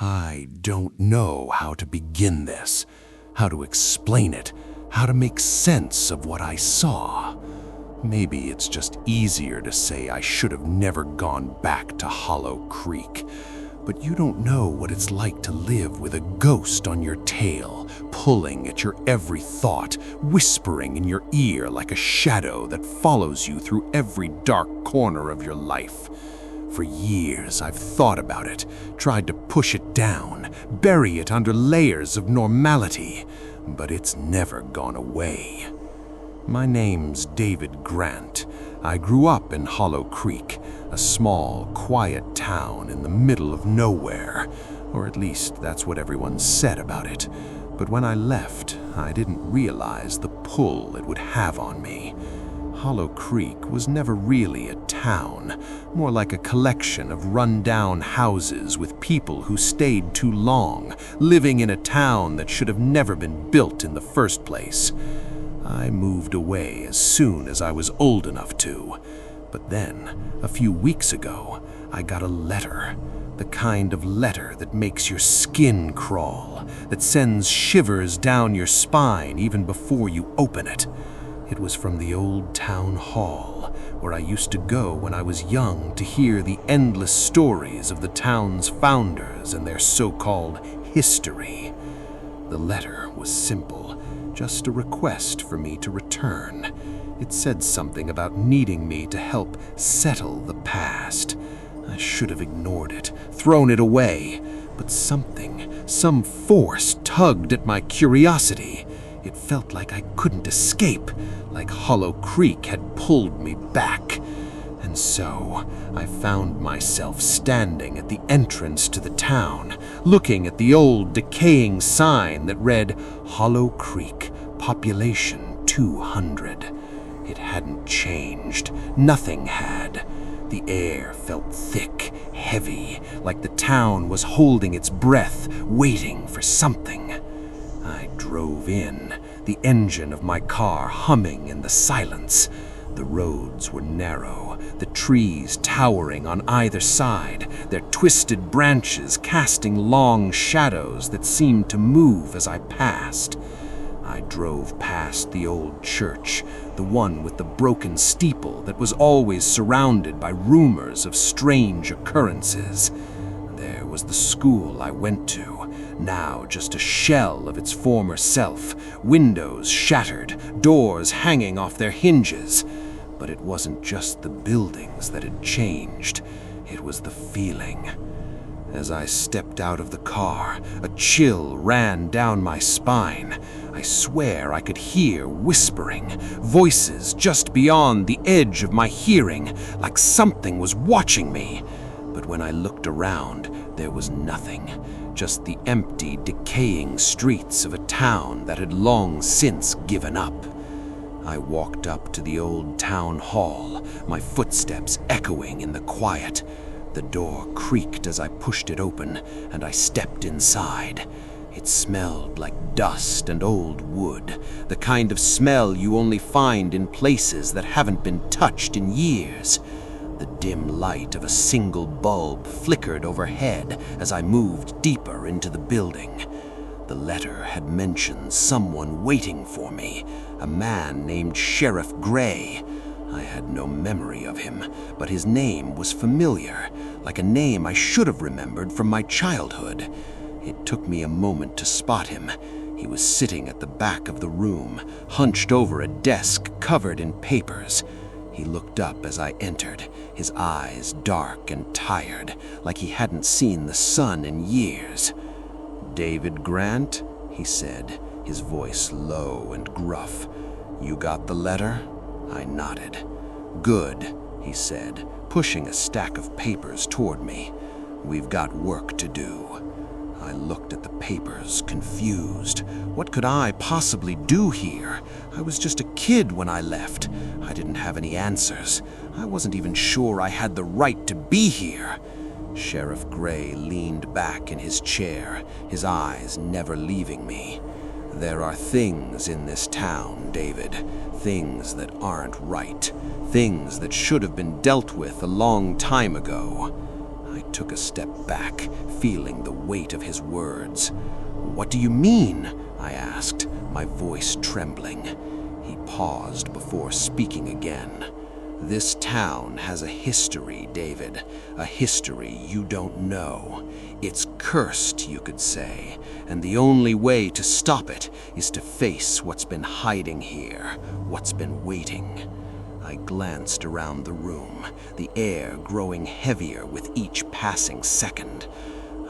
I don't know how to begin this, how to explain it, how to make sense of what I saw. Maybe it's just easier to say I should have never gone back to Hollow Creek. But you don't know what it's like to live with a ghost on your tail, pulling at your every thought, whispering in your ear like a shadow that follows you through every dark corner of your life. For years, I've thought about it, tried to push it down, bury it under layers of normality, but it's never gone away. My name's David Grant. I grew up in Hollow Creek, a small, quiet town in the middle of nowhere, or at least that's what everyone said about it. But when I left, I didn't realize the pull it would have on me. Hollow Creek was never really a town, more like a collection of run-down houses with people who stayed too long, living in a town that should have never been built in the first place. I moved away as soon as I was old enough to. But then, a few weeks ago, I got a letter. The kind of letter that makes your skin crawl, that sends shivers down your spine even before you open it. It was from the old town hall, where I used to go when I was young to hear the endless stories of the town's founders and their so-called history. The letter was simple, just a request for me to return. It said something about needing me to help settle the past. I should have ignored it, thrown it away, but some force tugged at my curiosity. It felt like I couldn't escape, like Hollow Creek had pulled me back. And so, I found myself standing at the entrance to the town, looking at the old decaying sign that read, Hollow Creek, population 200. It hadn't changed. Nothing had. The air felt thick, heavy, like the town was holding its breath, waiting for something. I drove in, the engine of my car humming in the silence. The roads were narrow, the trees towering on either side, their twisted branches casting long shadows that seemed to move as I passed. I drove past the old church, the one with the broken steeple that was always surrounded by rumors of strange occurrences. There was the school I went to, now just a shell of its former self, windows shattered, doors hanging off their hinges. But it wasn't just the buildings that had changed, it was the feeling. As I stepped out of the car, a chill ran down my spine. I swear I could hear whispering, voices just beyond the edge of my hearing, like something was watching me. But when I looked around, there was nothing, just the empty, decaying streets of a town that had long since given up. I walked up to the old town hall, my footsteps echoing in the quiet. The door creaked as I pushed it open, and I stepped inside. It smelled like dust and old wood, the kind of smell you only find in places that haven't been touched in years. The dim light of a single bulb flickered overhead as I moved deeper into the building. The letter had mentioned someone waiting for me, a man named Sheriff Gray. I had no memory of him, but his name was familiar, like a name I should have remembered from my childhood. It took me a moment to spot him. He was sitting at the back of the room, hunched over a desk covered in papers. He looked up as I entered, his eyes dark and tired, like he hadn't seen the sun in years. "David Grant," he said, his voice low and gruff. "You got the letter?" I nodded. "Good," he said, pushing a stack of papers toward me. "We've got work to do." I looked at the papers, confused. What could I possibly do here? I was just a kid when I left. I didn't have any answers. I wasn't even sure I had the right to be here. Sheriff Gray leaned back in his chair, his eyes never leaving me. "There are things in this town, David, things that aren't right, things that should have been dealt with a long time ago." I took a step back, feeling the weight of his words. "What do you mean?" I asked, my voice trembling. He paused before speaking again. "This town has a history, David, a history you don't know. It's cursed, you could say, and the only way to stop it is to face what's been hiding here, what's been waiting." I glanced around the room, the air growing heavier with each passing second.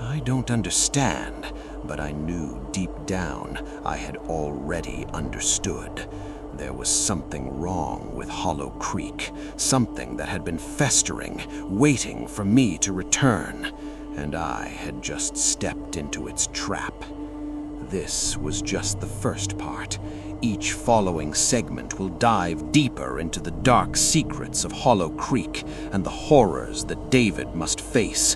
I don't understand, but I knew deep down I had already understood. There was something wrong with Hollow Creek, something that had been festering, waiting for me to return, and I had just stepped into its trap. This was just the first part. Each following segment will dive deeper into the dark secrets of Hollow Creek and the horrors that David must face.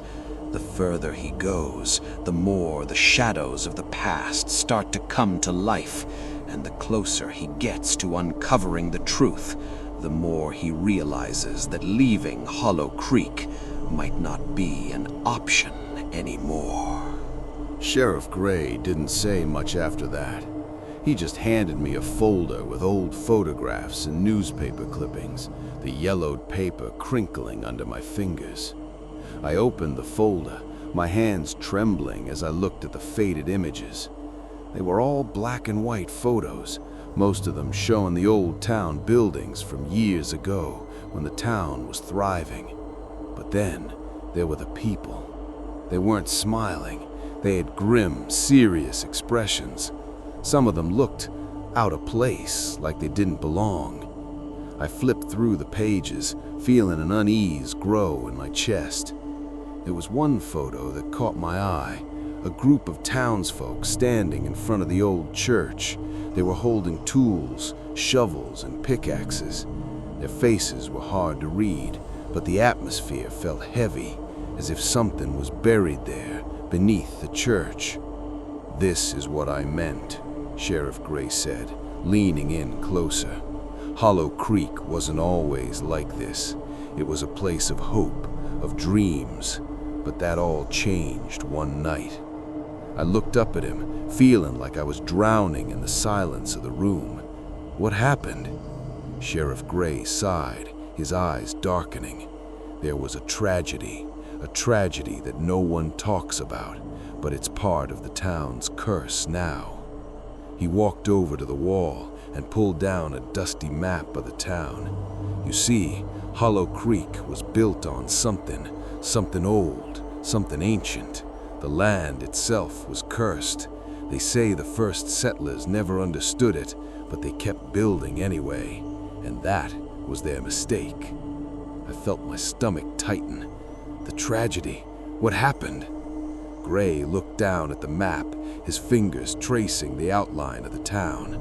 The further he goes, the more the shadows of the past start to come to life, and the closer he gets to uncovering the truth, the more he realizes that leaving Hollow Creek might not be an option anymore. Sheriff Gray didn't say much after that. He just handed me a folder with old photographs and newspaper clippings, the yellowed paper crinkling under my fingers. I opened the folder, my hands trembling as I looked at the faded images. They were all black and white photos, most of them showing the old town buildings from years ago when the town was thriving. But then there were the people. They weren't smiling. They had grim, serious expressions. Some of them looked out of place, like they didn't belong. I flipped through the pages, feeling an unease grow in my chest. There was one photo that caught my eye, a group of townsfolk standing in front of the old church. They were holding tools, shovels, and pickaxes. Their faces were hard to read, but the atmosphere felt heavy, as if something was buried there beneath the church. "This is what I meant," Sheriff Gray said, leaning in closer. "Hollow Creek wasn't always like this. It was a place of hope, of dreams, but that all changed one night." I looked up at him, feeling like I was drowning in the silence of the room. "What happened?" Sheriff Gray sighed, his eyes darkening. "There was a tragedy that no one talks about, but it's part of the town's curse now." He walked over to the wall and pulled down a dusty map of the town. "You see, Hollow Creek was built on something old, something ancient. The land itself was cursed. They say the first settlers never understood it, but they kept building anyway, and that was their mistake." I felt my stomach tighten. The tragedy, what happened? Gray looked down at the map, his fingers tracing the outline of the town.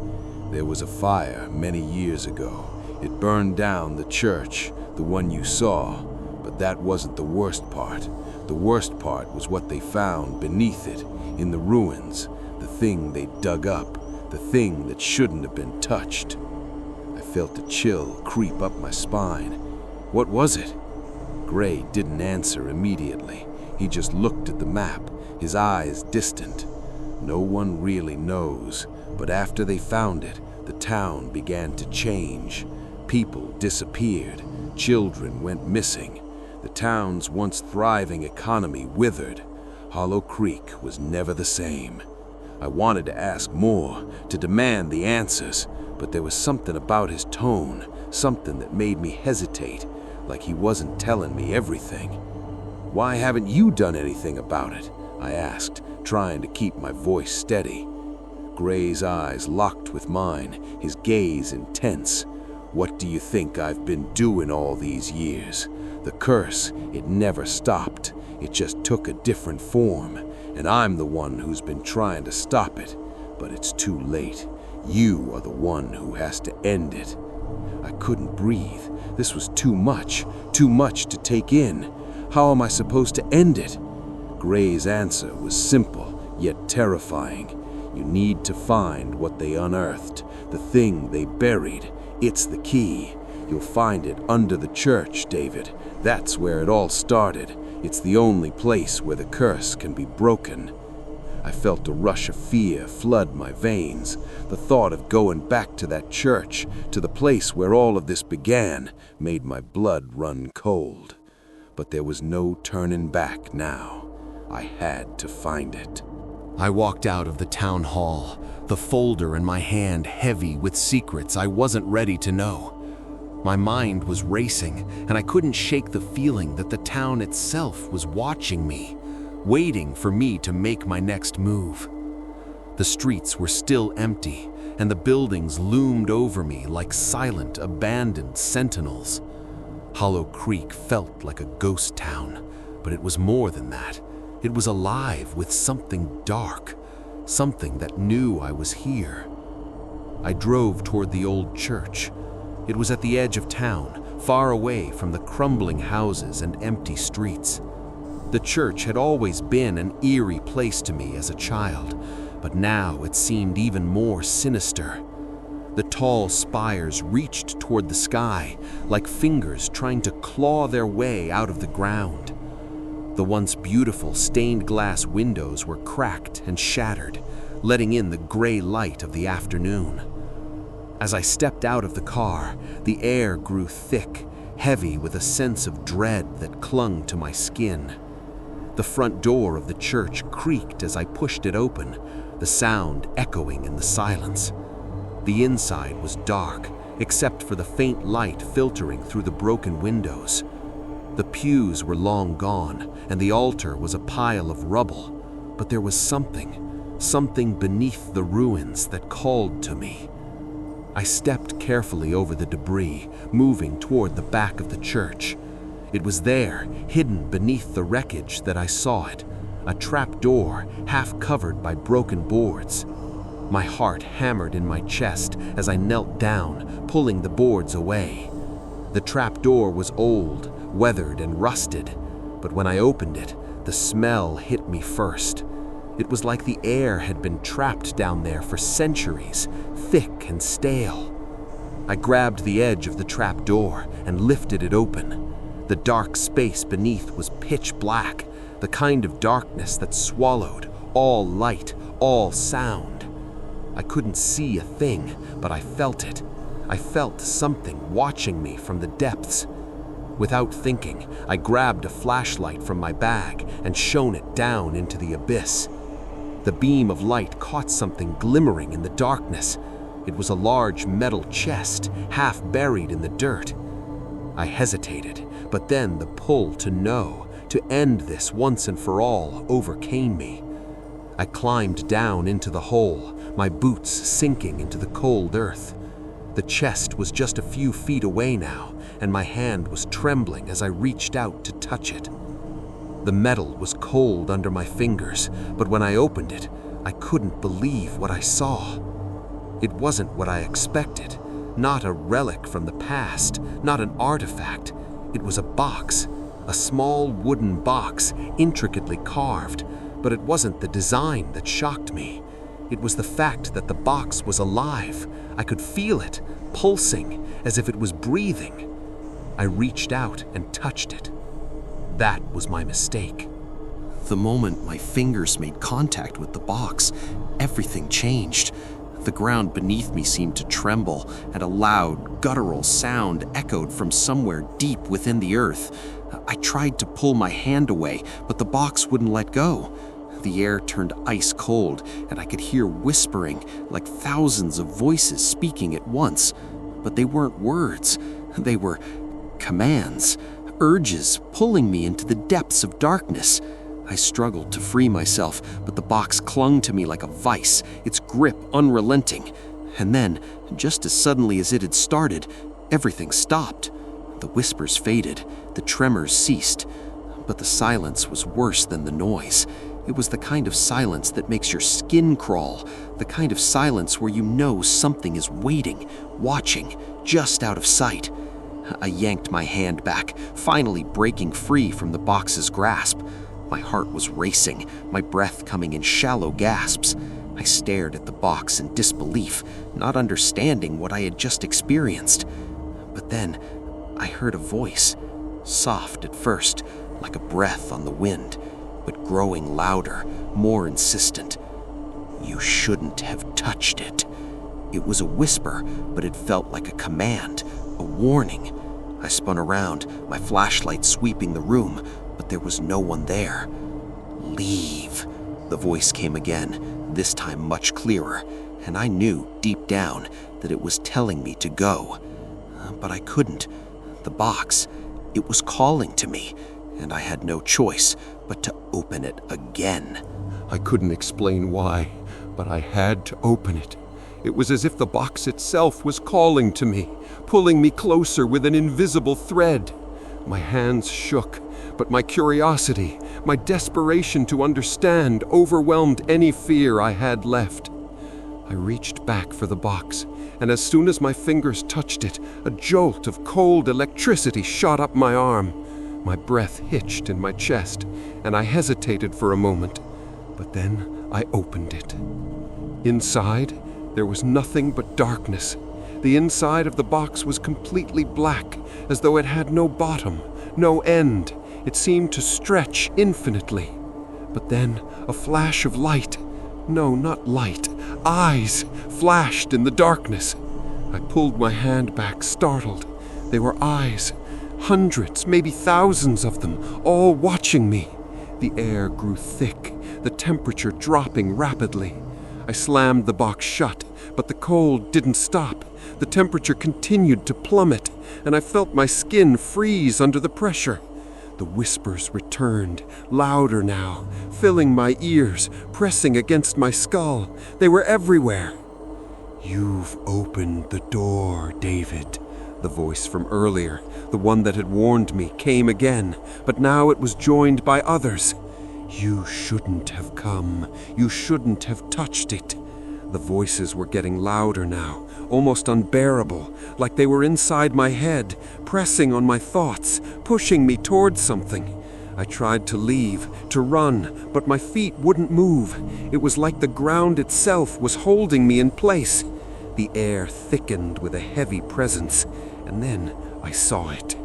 "There was a fire many years ago. It burned down the church, the one you saw, but that wasn't the worst part. The worst part was what they found beneath it, in the ruins, the thing they dug up, the thing that shouldn't have been touched." I felt a chill creep up my spine. "What was it?" Gray didn't answer immediately. He just looked at the map, his eyes distant. "No one really knows, but after they found it, the town began to change. People disappeared, children went missing. The town's once thriving economy withered. Hollow Creek was never the same." I wanted to ask more, to demand the answers, but there was something about his tone, something that made me hesitate, like he wasn't telling me everything. "Why haven't you done anything about it?" I asked, trying to keep my voice steady. Gray's eyes locked with mine, his gaze intense. "What do you think I've been doing all these years? The curse, it never stopped. It just took a different form, and I'm the one who's been trying to stop it. But it's too late. You are the one who has to end it." I couldn't breathe. This was too much to take in. How am I supposed to end it? Gray's answer was simple, yet terrifying. "You need to find what they unearthed, the thing they buried. It's the key. You'll find it under the church, David. That's where it all started. It's the only place where the curse can be broken. I felt a rush of fear flood my veins. The thought of going back to that church, to the place where all of this began, made my blood run cold. But there was no turning back now. I had to find it. I walked out of the town hall, the folder in my hand heavy with secrets I wasn't ready to know. My mind was racing, and I couldn't shake the feeling that the town itself was watching me, waiting for me to make my next move. The streets were still empty, and the buildings loomed over me like silent, abandoned sentinels. Hollow Creek felt like a ghost town, but it was more than that. It was alive with something dark, something that knew I was here. I drove toward the old church. It was at the edge of town, far away from the crumbling houses and empty streets. The church had always been an eerie place to me as a child, but now it seemed even more sinister. The tall spires reached toward the sky, like fingers trying to claw their way out of the ground. The once beautiful stained glass windows were cracked and shattered, letting in the gray light of the afternoon. As I stepped out of the car, the air grew thick, heavy with a sense of dread that clung to my skin. The front door of the church creaked as I pushed it open, the sound echoing in the silence. The inside was dark, except for the faint light filtering through the broken windows. The pews were long gone, and the altar was a pile of rubble, but there was something beneath the ruins that called to me. I stepped carefully over the debris, moving toward the back of the church. It was there, hidden beneath the wreckage, that I saw it, a trap door half covered by broken boards. My heart hammered in my chest as I knelt down, pulling the boards away. The trap door was old, weathered and rusted, but when I opened it, the smell hit me first. It was like the air had been trapped down there for centuries, thick and stale. I grabbed the edge of the trap door and lifted it open. The dark space beneath was pitch black, the kind of darkness that swallowed all light, all sound. I couldn't see a thing, but I felt it. I felt something watching me from the depths. Without thinking, I grabbed a flashlight from my bag and shone it down into the abyss. The beam of light caught something glimmering in the darkness. It was a large metal chest, half buried in the dirt. I hesitated, but then the pull to know, to end this once and for all, overcame me. I climbed down into the hole, my boots sinking into the cold earth. The chest was just a few feet away now, and my hand was trembling as I reached out to touch it. The metal was cold under my fingers, but when I opened it, I couldn't believe what I saw. It wasn't what I expected, not a relic from the past, not an artifact. It was a box, a small wooden box, intricately carved, but it wasn't the design that shocked me. It was the fact that the box was alive. I could feel it, pulsing, as if it was breathing. I reached out and touched it. That was my mistake. The moment my fingers made contact with the box, everything changed. The ground beneath me seemed to tremble, and a loud, guttural sound echoed from somewhere deep within the earth. I tried to pull my hand away, but the box wouldn't let go. The air turned ice cold, and I could hear whispering, like thousands of voices speaking at once. But they weren't words. They were commands, urges pulling me into the depths of darkness. I struggled to free myself, but the box clung to me like a vice, its grip unrelenting. And then, just as suddenly as it had started, everything stopped. The whispers faded, the tremors ceased, but the silence was worse than the noise. It was the kind of silence that makes your skin crawl, the kind of silence where you know something is waiting, watching, just out of sight. I yanked my hand back, finally breaking free from the box's grasp. My heart was racing, my breath coming in shallow gasps. I stared at the box in disbelief, not understanding what I had just experienced. But then, I heard a voice, soft at first, like a breath on the wind, but growing louder, more insistent. "You shouldn't have touched it." It was a whisper, but it felt like a command, a warning. I spun around, my flashlight sweeping the room, but there was no one there. "Leave," the voice came again, this time much clearer, and I knew deep down that it was telling me to go. But I couldn't. The box, it was calling to me, and I had no choice but to open it again. I couldn't explain why, but I had to open it. It was as if the box itself was calling to me, pulling me closer with an invisible thread. My hands shook, but my curiosity, my desperation to understand, overwhelmed any fear I had left. I reached back for the box, and as soon as my fingers touched it, a jolt of cold electricity shot up my arm. My breath hitched in my chest, and I hesitated for a moment, but then I opened it. Inside, there was nothing but darkness. The inside of the box was completely black, as though it had no bottom, no end. It seemed to stretch infinitely. But then a flash of light, no, not light, eyes, flashed in the darkness. I pulled my hand back, startled. They were eyes, hundreds, maybe thousands of them, all watching me. The air grew thick, the temperature dropping rapidly. I slammed the box shut, but the cold didn't stop. The temperature continued to plummet, and I felt my skin freeze under the pressure. The whispers returned, louder now, filling my ears, pressing against my skull. They were everywhere. "You've opened the door, David." The voice from earlier, the one that had warned me, came again, but now it was joined by others. "You shouldn't have come. You shouldn't have touched it." The voices were getting louder now, almost unbearable, like they were inside my head, pressing on my thoughts, pushing me towards something. I tried to leave, to run, but my feet wouldn't move. It was like the ground itself was holding me in place. The air thickened with a heavy presence, and then I saw it.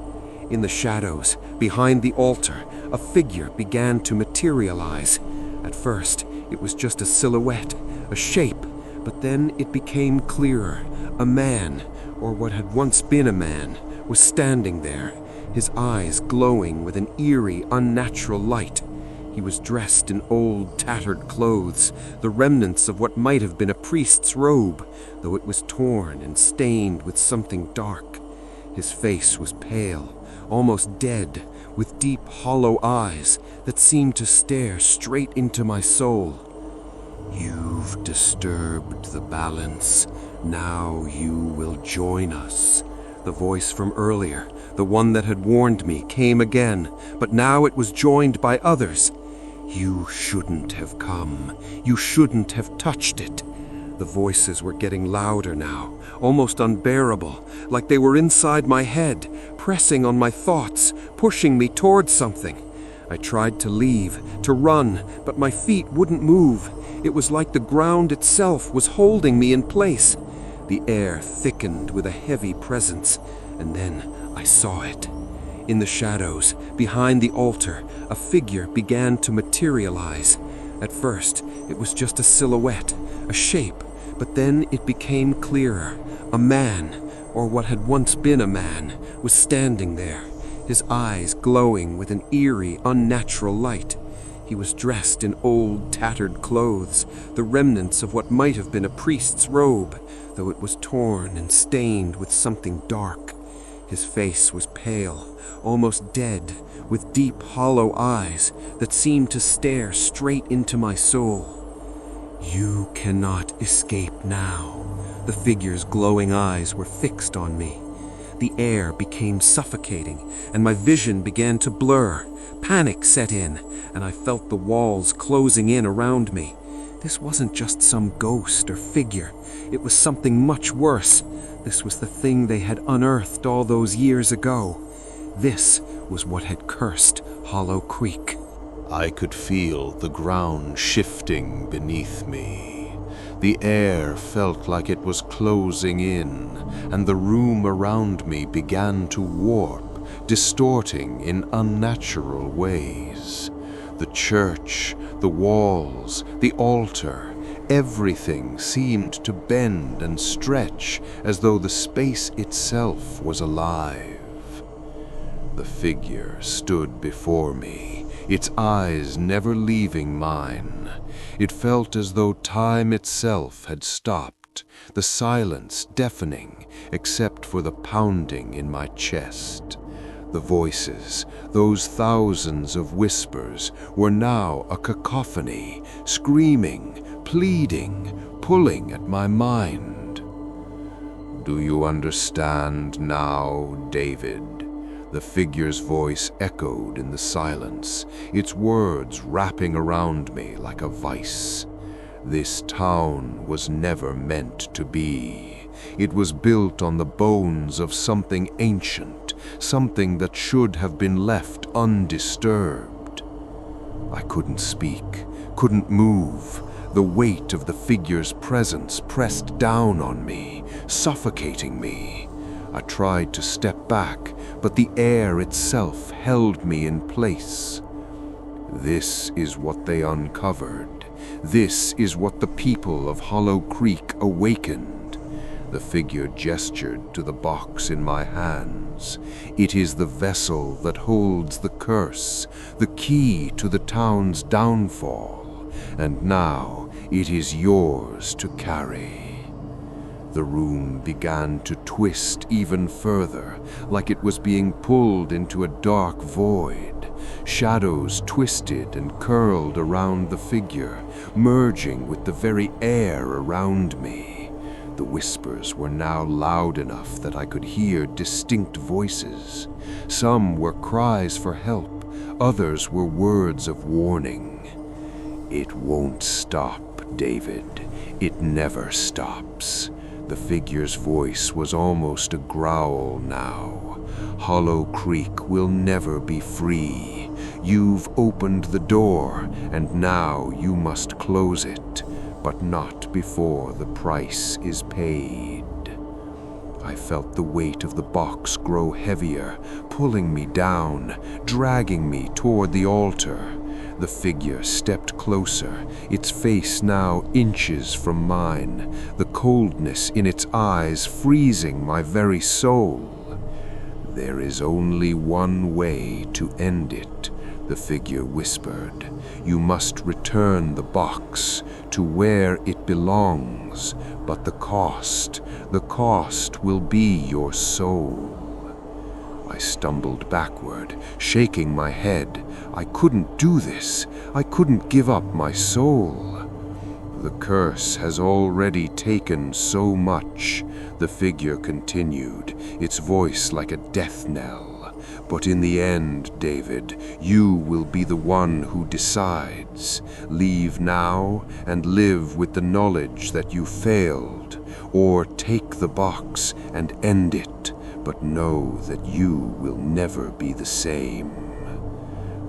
In the shadows, behind the altar, a figure began to materialize. At first, it was just a silhouette, a shape, but then it became clearer. A man, or what had once been a man, was standing there, his eyes glowing with an eerie, unnatural light. He was dressed in old, tattered clothes, the remnants of what might have been a priest's robe, though it was torn and stained with something dark. His face was pale, almost dead, with deep, hollow eyes that seemed to stare straight into my soul. "You've disturbed the balance. Now you will join us." The voice from earlier, the one that had warned me, came again, but now it was joined by others. "You shouldn't have come. You shouldn't have touched it." The voices were getting louder now, almost unbearable, like they were inside my head, pressing on my thoughts, pushing me towards something. I tried to leave, to run, but my feet wouldn't move. It was like the ground itself was holding me in place. The air thickened with a heavy presence, and then I saw it. In the shadows, behind the altar, a figure began to materialize. At first, it was just a silhouette, a shape, but then it became clearer. A man, or what had once been a man, was standing there, his eyes glowing with an eerie, unnatural light. He was dressed in old, tattered clothes, the remnants of what might have been a priest's robe, though it was torn and stained with something dark. His face was pale, almost dead, with deep, hollow eyes that seemed to stare straight into my soul. "You cannot escape now." The figure's glowing eyes were fixed on me. The air became suffocating, and my vision began to blur. Panic set in, and I felt the walls closing in around me. This wasn't just some ghost or figure. It was something much worse. This was the thing they had unearthed all those years ago. This was what had cursed Hollow Creek. I could feel the ground shifting beneath me. The air felt like it was closing in, and the room around me began to warp, distorting in unnatural ways. The church, the walls, the altar, everything seemed to bend and stretch as though the space itself was alive. The figure stood before me, its eyes never leaving mine. It felt as though time itself had stopped, the silence deafening except for the pounding in my chest. The voices, those thousands of whispers, were now a cacophony, screaming, pleading, pulling at my mind. "Do you understand now, David?" The figure's voice echoed in the silence, its words wrapping around me like a vice. This town was never meant to be. It was built on the bones of something ancient, something that should have been left undisturbed. I couldn't speak, couldn't move. The weight of the figure's presence pressed down on me, suffocating me. I tried to step back, but the air itself held me in place. This is what they uncovered. This is what the people of Hollow Creek awakened. The figure gestured to the box in my hands. It is the vessel that holds the curse, the key to the town's downfall, and now it is yours to carry. The room began to twist even further, like it was being pulled into a dark void. Shadows twisted and curled around the figure, merging with the very air around me. The whispers were now loud enough that I could hear distinct voices. Some were cries for help, others were words of warning. "It won't stop, David. It never stops." The figure's voice was almost a growl now. "Hollow Creek will never be free. You've opened the door, and now you must close it, but not before the price is paid." I felt the weight of the box grow heavier, pulling me down, dragging me toward the altar. The figure stepped closer, its face now inches from mine, the coldness in its eyes freezing my very soul. "There is only one way to end it," the figure whispered. "You must return the box to where it belongs, but the cost will be your soul." I stumbled backward, shaking my head. I couldn't do this. I couldn't give up my soul. "The curse has already taken so much," the figure continued, its voice like a death knell. "But in the end, David, you will be the one who decides. Leave now and live with the knowledge that you failed, or take the box and end it, but know that you will never be the same."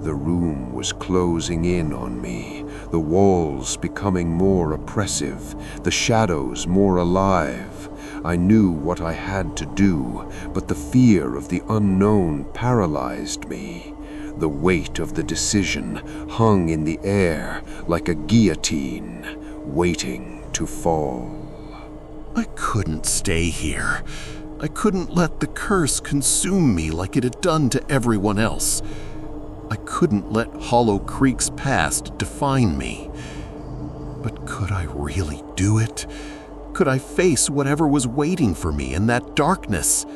The room was closing in on me, the walls becoming more oppressive, the shadows more alive. I knew what I had to do, but the fear of the unknown paralyzed me. The weight of the decision hung in the air like a guillotine, waiting to fall. I couldn't stay here. I couldn't let the curse consume me like it had done to everyone else. I couldn't let Hollow Creek's past define me. But could I really do it? Could I face whatever was waiting for me in that darkness?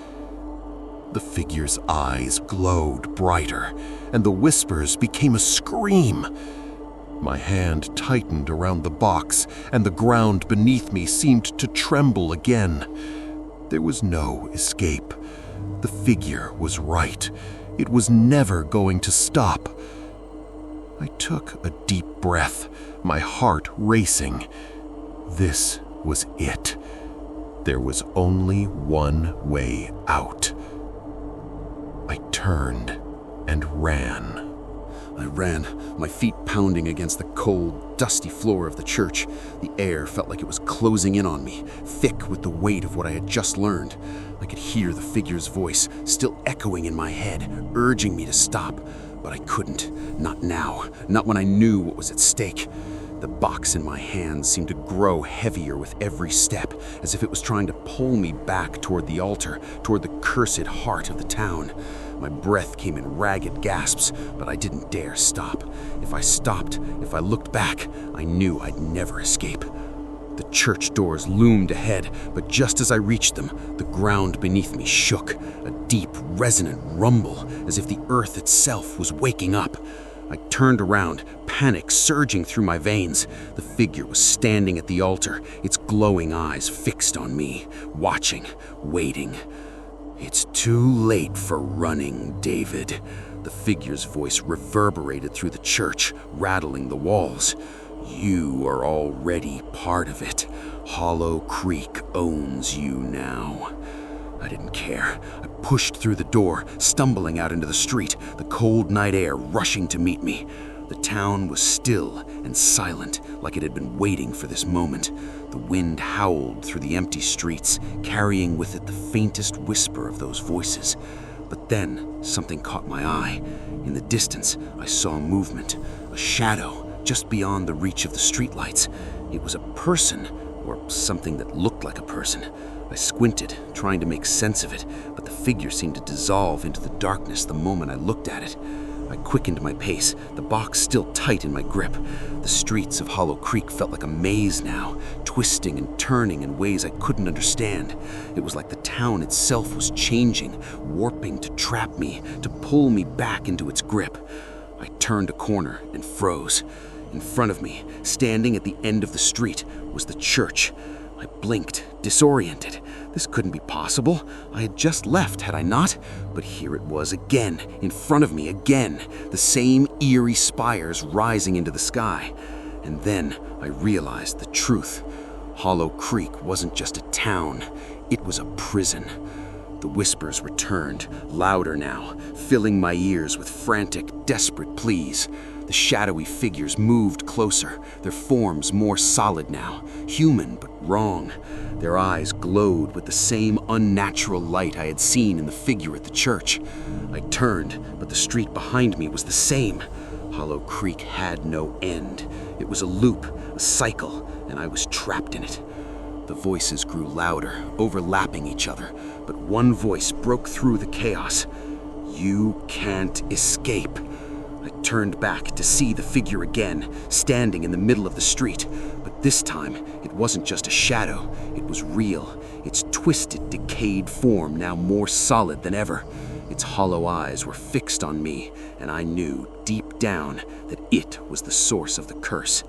The figure's eyes glowed brighter, and the whispers became a scream. My hand tightened around the box, and the ground beneath me seemed to tremble again. There was no escape. The figure was right. It was never going to stop. I took a deep breath, my heart racing. This was it. There was only one way out. I turned and ran. I ran, my feet pounding against the cold, dusty floor of the church. The air felt like it was closing in on me, thick with the weight of what I had just learned. I could hear the figure's voice still echoing in my head, urging me to stop. But I couldn't. Not now. Not when I knew what was at stake. The box in my hands seemed to grow heavier with every step, as if it was trying to pull me back toward the altar, toward the cursed heart of the town. My breath came in ragged gasps, but I didn't dare stop. If I stopped, if I looked back, I knew I'd never escape. The church doors loomed ahead, but just as I reached them, the ground beneath me shook, a deep, resonant rumble, as if the earth itself was waking up. I turned around, panic surging through my veins. The figure was standing at the altar, its glowing eyes fixed on me, watching, waiting. "It's too late for running, David." The figure's voice reverberated through the church, rattling the walls. "You are already part of it. Hollow Creek owns you now." I didn't care. I pushed through the door, stumbling out into the street, the cold night air rushing to meet me. The town was still and silent, like it had been waiting for this moment. The wind howled through the empty streets, carrying with it the faintest whisper of those voices. But then something caught my eye. In the distance, I saw movement, a shadow just beyond the reach of the streetlights. It was a person, or something that looked like a person. I squinted, trying to make sense of it, but the figure seemed to dissolve into the darkness the moment I looked at it. I quickened my pace, the box still tight in my grip. The streets of Hollow Creek felt like a maze now, twisting and turning in ways I couldn't understand. It was like the town itself was changing, warping to trap me, to pull me back into its grip. I turned a corner and froze. In front of me, standing at the end of the street, was the church. I blinked, disoriented. This couldn't be possible. I had just left, had I not? But here it was again, in front of me again, the same eerie spires rising into the sky. And then I realized the truth. Hollow Creek wasn't just a town, it was a prison. The whispers returned, louder now, filling my ears with frantic, desperate pleas. The shadowy figures moved closer, their forms more solid now, human but wrong. Their eyes glowed with the same unnatural light I had seen in the figure at the church. I turned, but the street behind me was the same. Hollow Creek had no end. It was a loop, a cycle, and I was trapped in it. The voices grew louder, overlapping each other, but one voice broke through the chaos. "You can't escape." I turned back to see the figure again, standing in the middle of the street. But this time, it wasn't just a shadow. It was real, its twisted, decayed form now more solid than ever. Its hollow eyes were fixed on me, and I knew, deep down, that it was the source of the curse.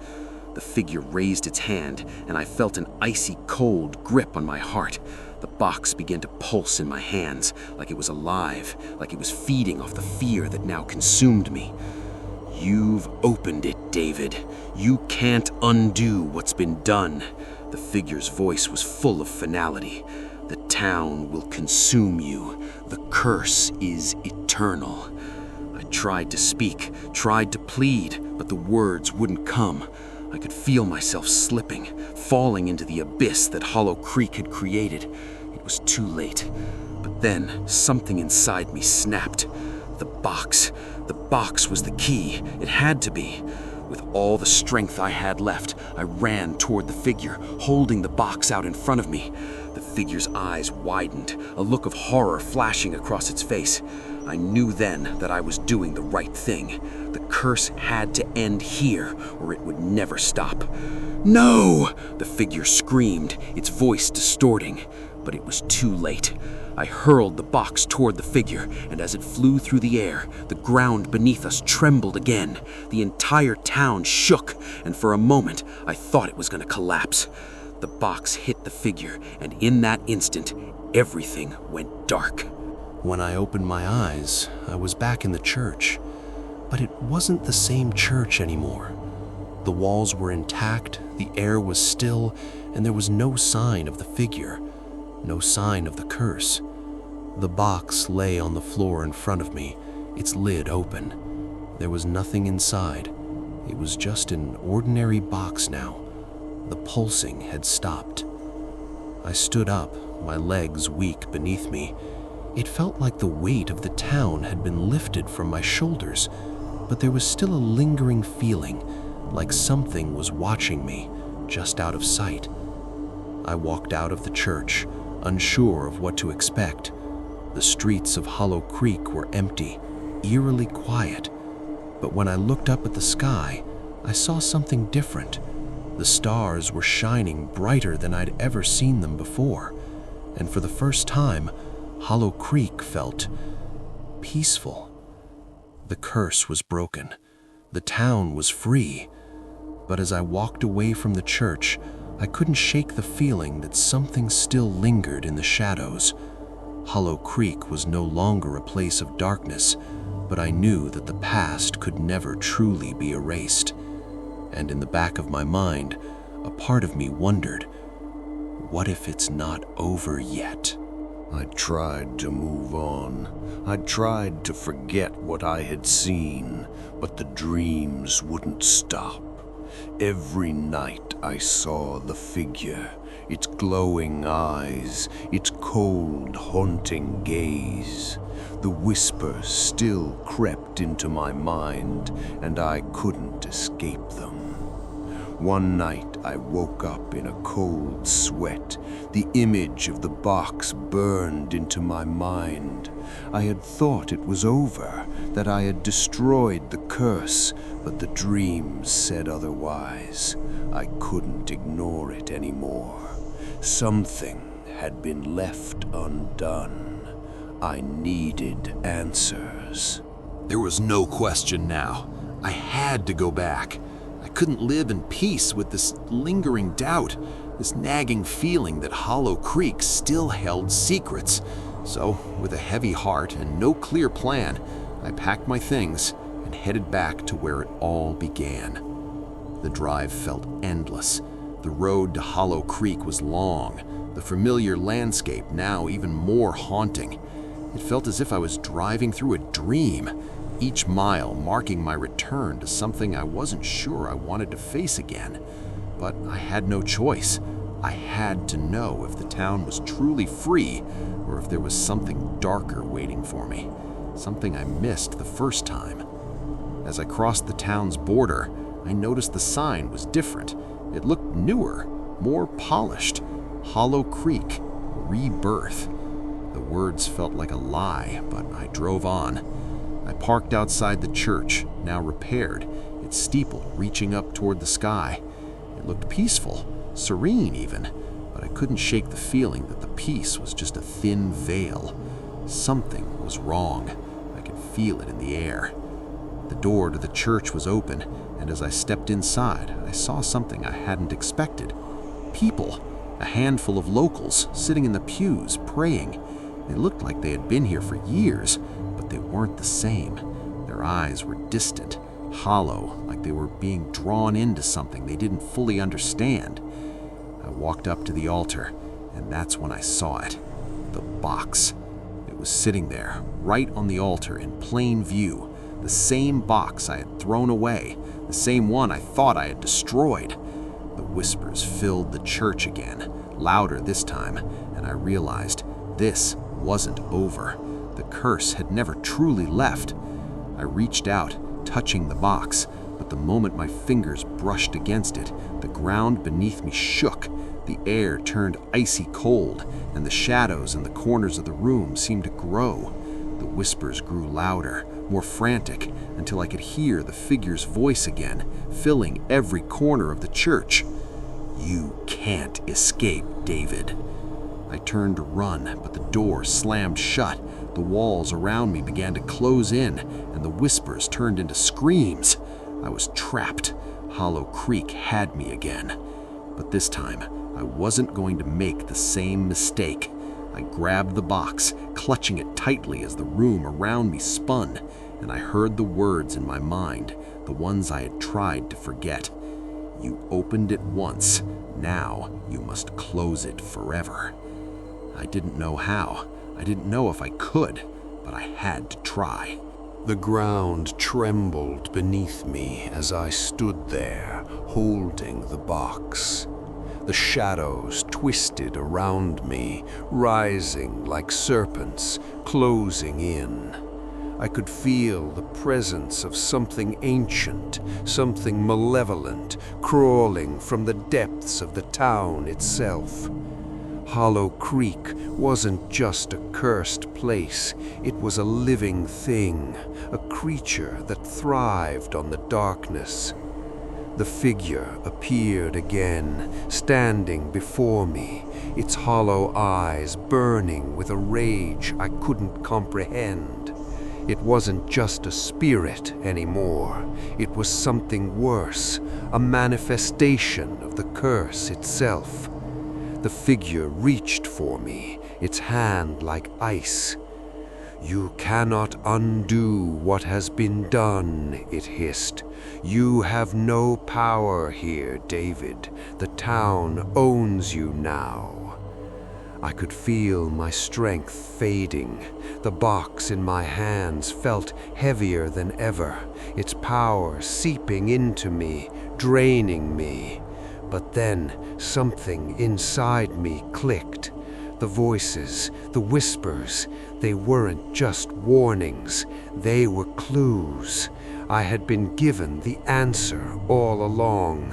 The figure raised its hand, and I felt an icy cold grip on my heart. The box began to pulse in my hands, like it was alive, like it was feeding off the fear that now consumed me. "You've opened it, David. You can't undo what's been done." The figure's voice was full of finality. "The town will consume you. The curse is eternal." I tried to speak, tried to plead, but the words wouldn't come. I could feel myself slipping, falling into the abyss that Hollow Creek had created. It was too late. But then something inside me snapped. The box. The box was the key. It had to be. With all the strength I had left, I ran toward the figure, holding the box out in front of me. The figure's eyes widened, a look of horror flashing across its face. I knew then that I was doing the right thing. The curse had to end here, or it would never stop. "No!" the figure screamed, its voice distorting. But it was too late. I hurled the box toward the figure, and as it flew through the air, the ground beneath us trembled again. The entire town shook, and for a moment, I thought it was going to collapse. The box hit the figure, and in that instant, everything went dark. When I opened my eyes, I was back in the church. But it wasn't the same church anymore. The walls were intact, the air was still, and there was no sign of the figure, no sign of the curse. The box lay on the floor in front of me, its lid open. There was nothing inside. It was just an ordinary box now. The pulsing had stopped. I stood up, my legs weak beneath me. It felt like the weight of the town had been lifted from my shoulders, but there was still a lingering feeling, like something was watching me, just out of sight. I walked out of the church, unsure of what to expect. The streets of Hollow Creek were empty, eerily quiet. But when I looked up at the sky, I saw something different. The stars were shining brighter than I'd ever seen them before, and for the first time, Hollow Creek felt peaceful. The curse was broken. The town was free. But as I walked away from the church, I couldn't shake the feeling that something still lingered in the shadows. Hollow Creek was no longer a place of darkness, but I knew that the past could never truly be erased. And in the back of my mind, a part of me wondered, what if it's not over yet? I tried to move on. I tried to forget what I had seen, but the dreams wouldn't stop. Every night I saw the figure, its glowing eyes, its cold, haunting gaze. The whispers still crept into my mind, and I couldn't escape them. One night I woke up in a cold sweat. The image of the box burned into my mind. I had thought it was over, that I had destroyed the curse, but the dreams said otherwise. I couldn't ignore it anymore. Something had been left undone. I needed answers. There was no question now. I had to go back. I couldn't live in peace with this lingering doubt, this nagging feeling that Hollow Creek still held secrets. So, with a heavy heart and no clear plan, I packed my things and headed back to where it all began. The drive felt endless. The road to Hollow Creek was long, the familiar landscape now even more haunting. It felt as if I was driving through a dream, each mile marking my return to something I wasn't sure I wanted to face again. But I had no choice. I had to know if the town was truly free or if there was something darker waiting for me, something I missed the first time. As I crossed the town's border, I noticed the sign was different. It looked newer, more polished. Hollow Creek, Rebirth. The words felt like a lie, but I drove on. I parked outside the church, now repaired, its steeple reaching up toward the sky. It looked peaceful, serene even, but I couldn't shake the feeling that the peace was just a thin veil. Something was wrong. I could feel it in the air. The door to the church was open, and as I stepped inside, I saw something I hadn't expected. People, a handful of locals sitting in the pews praying. They looked like they had been here for years, but they weren't the same. Their eyes were distant, hollow, like they were being drawn into something they didn't fully understand. I walked up to the altar, and that's when I saw it. The box. It was sitting there, right on the altar in plain view. The same box I had thrown away, the same one I thought I had destroyed. The whispers filled the church again, louder this time, and I realized this wasn't over. The curse had never truly left. I reached out, touching the box, but the moment my fingers brushed against it, the ground beneath me shook. The air turned icy cold, and the shadows in the corners of the room seemed to grow. The whispers grew louder, more frantic, until I could hear the figure's voice again, filling every corner of the church. "You can't escape, David." I turned to run, but the door slammed shut. The walls around me began to close in, and the whispers turned into screams. I was trapped. Hollow Creek had me again. But this time, I wasn't going to make the same mistake. I grabbed the box, clutching it tightly as the room around me spun, and I heard the words in my mind, the ones I had tried to forget. "You opened it once. Now you must close it forever." I didn't know how. I didn't know if I could, but I had to try. The ground trembled beneath me as I stood there, holding the box. The shadows twisted around me, rising like serpents, closing in. I could feel the presence of something ancient, something malevolent, crawling from the depths of the town itself. Hollow Creek wasn't just a cursed place, it was a living thing, a creature that thrived on the darkness. The figure appeared again, standing before me, its hollow eyes burning with a rage I couldn't comprehend. It wasn't just a spirit anymore, it was something worse, a manifestation of the curse itself. The figure reached for me, its hand like ice. "You cannot undo what has been done," it hissed. "You have no power here, David. The town owns you now." I could feel my strength fading. The box in my hands felt heavier than ever, its power seeping into me, draining me. But then something inside me clicked. The voices, the whispers, they weren't just warnings, they were clues. I had been given the answer all along.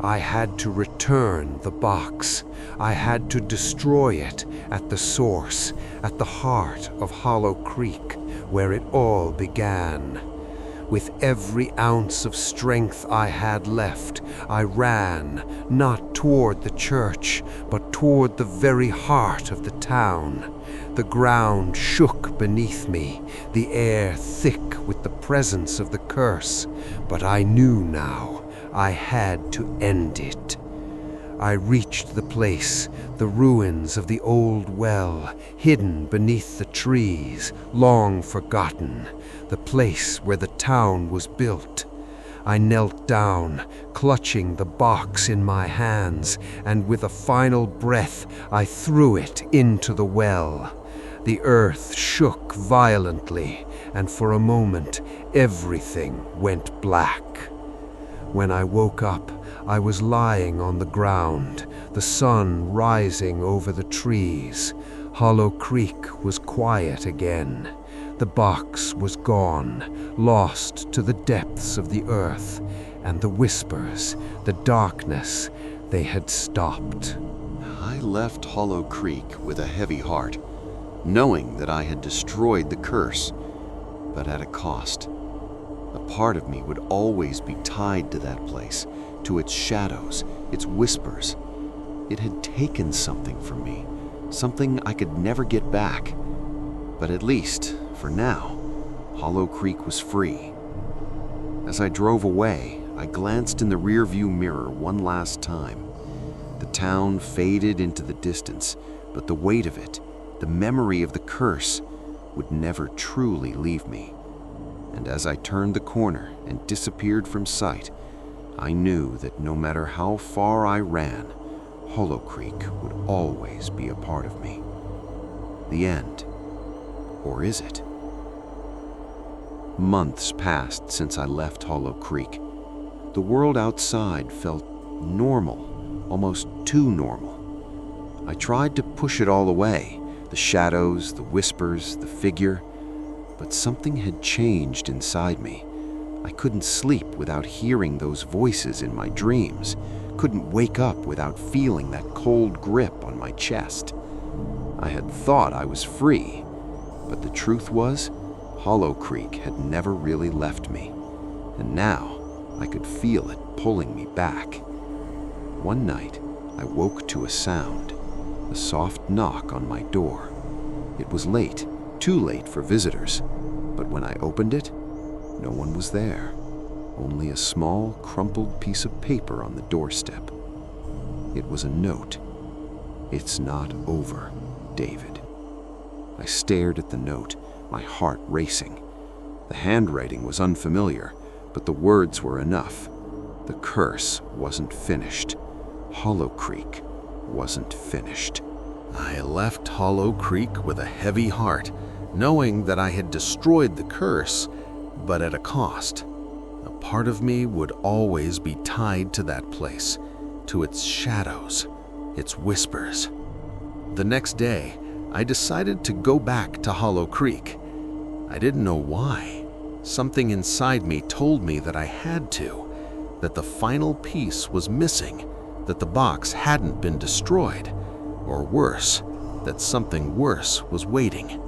I had to return the box. I had to destroy it at the source, at the heart of Hollow Creek, where it all began. With every ounce of strength I had left, I ran, not toward the church, but toward the very heart of the town. The ground shook beneath me, the air thick with the presence of the curse, but I knew now I had to end it. I reached the place, the ruins of the old well, hidden beneath the trees, long forgotten, the place where the town was built. I knelt down, clutching the box in my hands, and with a final breath I threw it into the well. The earth shook violently, and for a moment everything went black. When I woke up, I was lying on the ground, the sun rising over the trees. Hollow Creek was quiet again. The box was gone, lost to the depths of the earth, and the whispers, the darkness, they had stopped. I left Hollow Creek with a heavy heart, knowing that I had destroyed the curse, but at a cost. A part of me would always be tied to that place, to its shadows, its whispers. It had taken something from me, something I could never get back. But at least, for now, Hollow Creek was free. As I drove away, I glanced in the rearview mirror one last time. The town faded into the distance, but the weight of it, the memory of the curse, would never truly leave me. And as I turned the corner and disappeared from sight, I knew that no matter how far I ran, Hollow Creek would always be a part of me. The end. Or is it? Months passed since I left Hollow Creek. The world outside felt normal, almost too normal. I tried to push it all away, the shadows, the whispers, the figure, but something had changed inside me. I couldn't sleep without hearing those voices in my dreams, couldn't wake up without feeling that cold grip on my chest. I had thought I was free, but the truth was, Hollow Creek had never really left me, and now I could feel it pulling me back. One night, I woke to a sound, a soft knock on my door. It was late, too late for visitors, but when I opened it, no one was there, only a small, crumpled piece of paper on the doorstep. It was a note. "It's not over, David." I stared at the note, my heart racing. The handwriting was unfamiliar, but the words were enough. The curse wasn't finished. Hollow Creek wasn't finished. I left Hollow Creek with a heavy heart, knowing that I had destroyed the curse but at a cost. A part of me would always be tied to that place, to its shadows, its whispers. The next day, I decided to go back to Hollow Creek. I didn't know why. Something inside me told me that I had to, that the final piece was missing, that the box hadn't been destroyed, or worse, that something worse was waiting.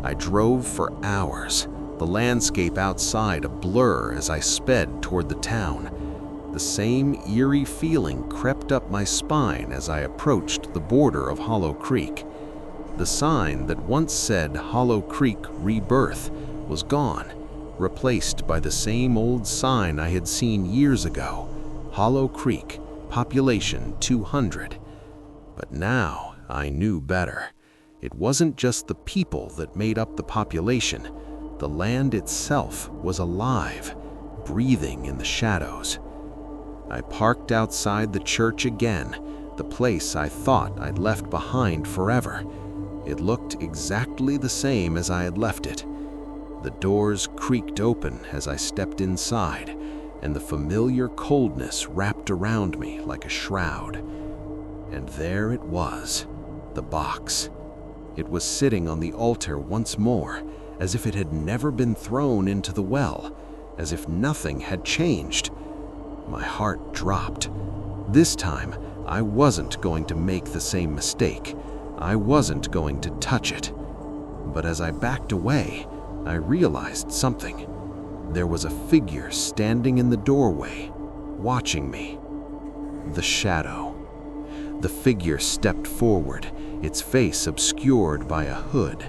I drove for hours, the landscape outside a blur as I sped toward the town. The same eerie feeling crept up my spine as I approached the border of Hollow Creek. The sign that once said Hollow Creek Rebirth was gone, replaced by the same old sign I had seen years ago, Hollow Creek, population 200. But now I knew better. It wasn't just the people that made up the population. The land itself was alive, breathing in the shadows. I parked outside the church again, the place I thought I'd left behind forever. It looked exactly the same as I had left it. The doors creaked open as I stepped inside, and the familiar coldness wrapped around me like a shroud. And there it was, the box. It was sitting on the altar once more, as if it had never been thrown into the well, as if nothing had changed. My heart dropped. This time, I wasn't going to make the same mistake. I wasn't going to touch it. But as I backed away, I realized something. There was a figure standing in the doorway, watching me. The shadow. The figure stepped forward, its face obscured by a hood.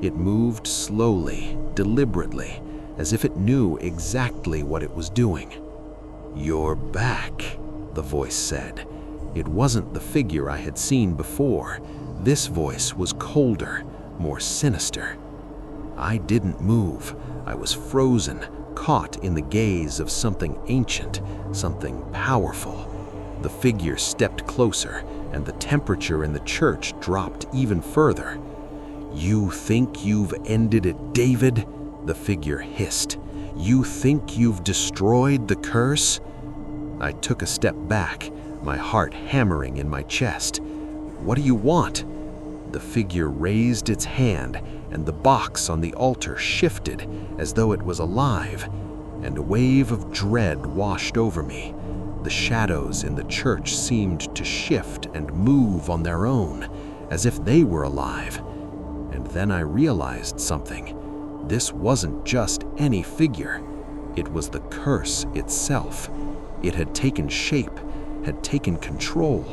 It moved slowly, deliberately, as if it knew exactly what it was doing. "You're back," the voice said. It wasn't the figure I had seen before. This voice was colder, more sinister. I didn't move. I was frozen, caught in the gaze of something ancient, something powerful. The figure stepped closer, and the temperature in the church dropped even further. "You think you've ended it, David?" the figure hissed. "You think you've destroyed the curse?" I took a step back, my heart hammering in my chest. "What do you want?" The figure raised its hand, and the box on the altar shifted as though it was alive, and a wave of dread washed over me. The shadows in the church seemed to shift and move on their own, as if they were alive. And then I realized something. This wasn't just any figure. It was the curse itself. It had taken shape, had taken control.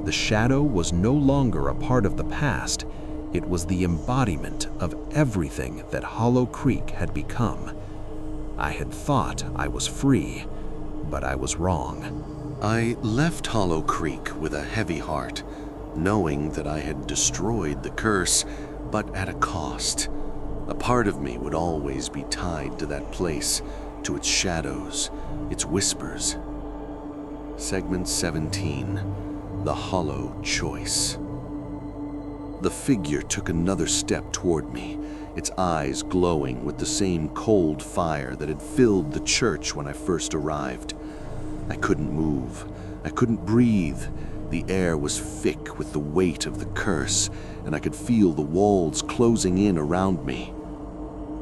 The shadow was no longer a part of the past. It was the embodiment of everything that Hollow Creek had become. I had thought I was free, but I was wrong. I left Hollow Creek with a heavy heart, knowing that I had destroyed the curse, but at a cost. A part of me would always be tied to that place, to its shadows, its whispers. Segment 17. The Hollow Choice. The figure took another step toward me, its eyes glowing with the same cold fire that had filled the church when I first arrived. I couldn't move. I couldn't breathe. The air was thick with the weight of the curse, and I could feel the walls closing in around me.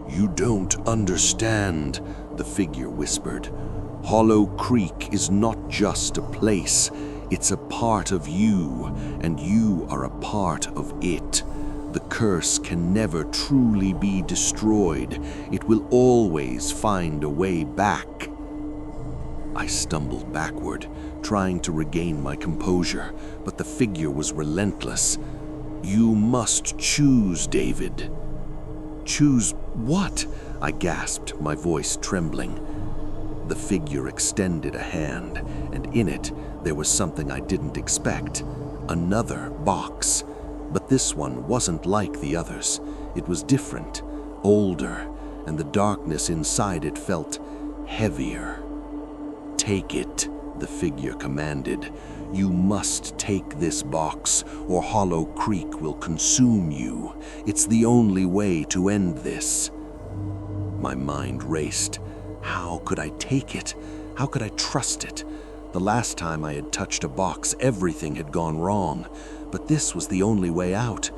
"You don't understand," the figure whispered. "Hollow Creek is not just a place. It's a part of you, and you are a part of it. The curse can never truly be destroyed. It will always find a way back." I stumbled backward, trying to regain my composure, but the figure was relentless. "You must choose, David." "Choose what?" I gasped, my voice trembling. The figure extended a hand, and in it there was something I didn't expect. Another box. But this one wasn't like the others. It was different, older, and the darkness inside it felt heavier. "Take it," the figure commanded. "You must take this box, or Hollow Creek will consume you. It's the only way to end this." My mind raced. How could I take it? How could I trust it? The last time I had touched a box, everything had gone wrong. But this was the only way out.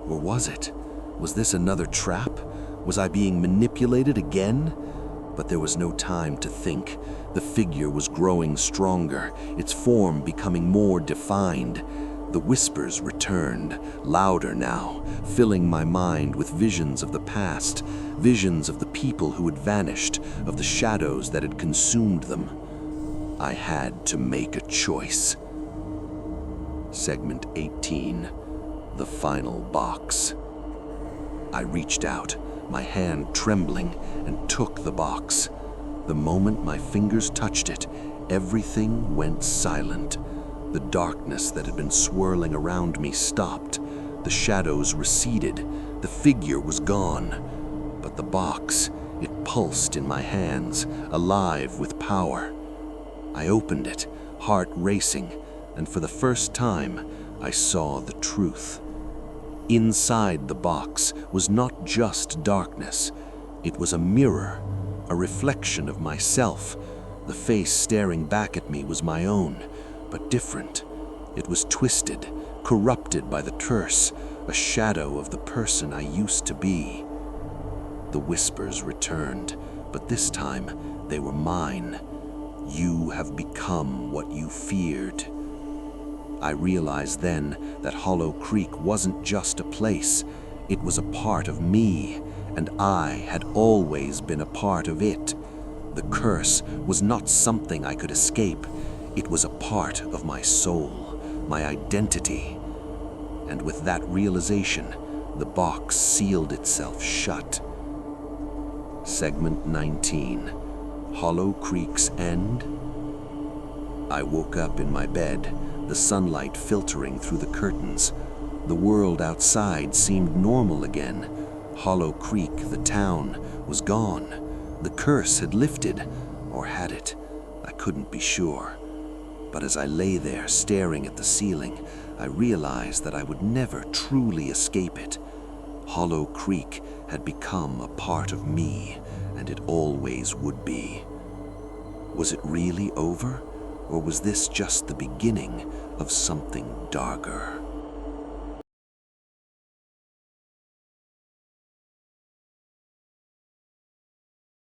Or was it? Was this another trap? Was I being manipulated again? But there was no time to think. The figure was growing stronger, its form becoming more defined. The whispers returned, louder now, filling my mind with visions of the past, visions of the people who had vanished, of the shadows that had consumed them. I had to make a choice. Segment 18, the final box. I reached out, my hand trembling, and took the box. The moment my fingers touched it, everything went silent. The darkness that had been swirling around me stopped. The shadows receded. The figure was gone. But the box, it pulsed in my hands, alive with power. I opened it, heart racing, and for the first time, I saw the truth. Inside the box was not just darkness. It was a mirror, a reflection of myself. The face staring back at me was my own, but different. It was twisted, corrupted by the curse, a shadow of the person I used to be. The whispers returned, but this time they were mine. You have become what you feared. I realized then that Hollow Creek wasn't just a place. It was a part of me, and I had always been a part of it. The curse was not something I could escape. It was a part of my soul, my identity. And with that realization, the box sealed itself shut. Segment 19, Hollow Creek's End. I woke up in my bed, the sunlight filtering through the curtains. The world outside seemed normal again. Hollow Creek, the town, was gone. The curse had lifted, or had it? I couldn't be sure. But as I lay there staring at the ceiling, I realized that I would never truly escape it. Hollow Creek had become a part of me, and it always would be. Was it really over? Or was this just the beginning of something darker?